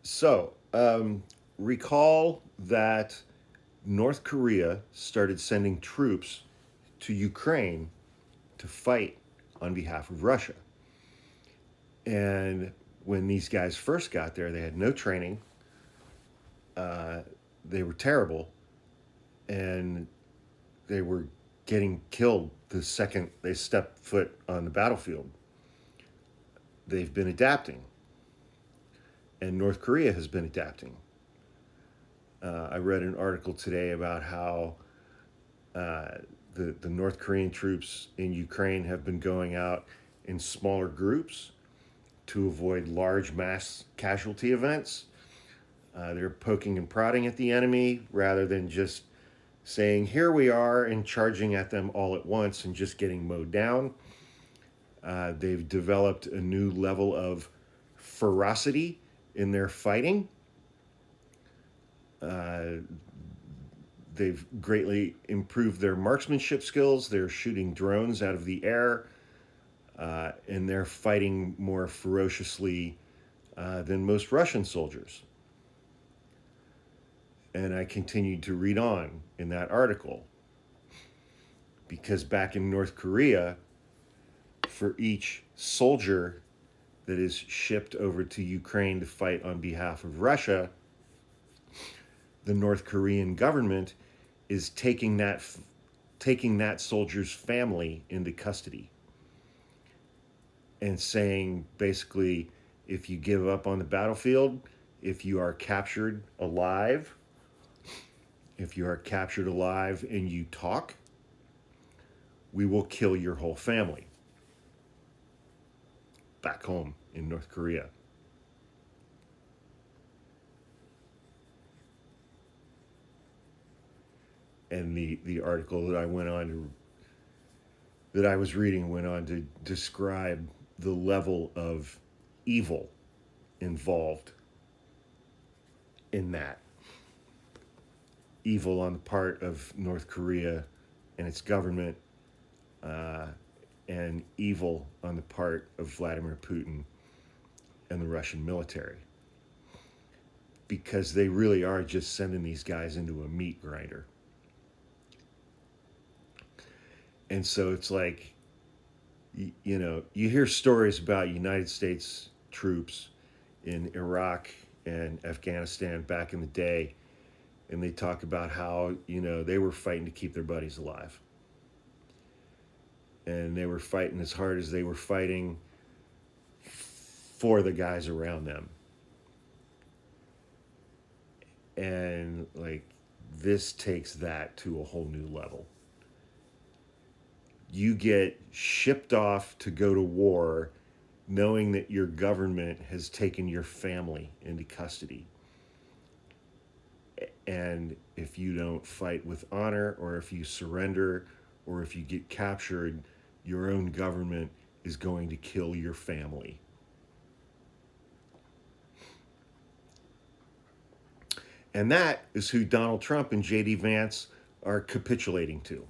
So, recall that North Korea started sending troops to Ukraine to fight on behalf of Russia. And when these guys first got there, they had no training. Uh, they were terrible, and they were getting killed the second they stepped foot on the battlefield. They've been adapting, and North Korea has been adapting. I read an article today about how uh, the North Korean troops in Ukraine have been going out in smaller groups to avoid large mass casualty events. They're poking and prodding at the enemy rather than just saying, "Here we are," and charging at them all at once and just getting mowed down. They've developed a new level of ferocity in their fighting. Uh, they've greatly improved their marksmanship skills. They're shooting drones out of the air, and they're fighting more ferociously than most Russian soldiers. And I continued to read on in that article because back in North Korea, for each soldier that is shipped over to Ukraine to fight on behalf of Russia, the North Korean government is taking that soldier's family into custody and saying basically, if you give up on the battlefield, if you are captured alive, and you talk, we will kill your whole family back home in North Korea. And the article that I was reading went on to describe the level of evil involved in that. Evil on the part of North Korea and its government, uh, and evil on the part of Vladimir Putin and the Russian military. Because they really are just sending these guys into a meat grinder. And so it's like, you hear stories about United States troops in Iraq and Afghanistan back in the day, and they talk about how, they were fighting to keep their buddies alive. And they were fighting as hard as they were fighting for the guys around them. And like, this takes that to a whole new level. You get shipped off to go to war knowing that your government has taken your family into custody. And if you don't fight with honor, or if you surrender, or if you get captured, your own government is going to kill your family. And that is who Donald Trump and J.D. Vance are capitulating to.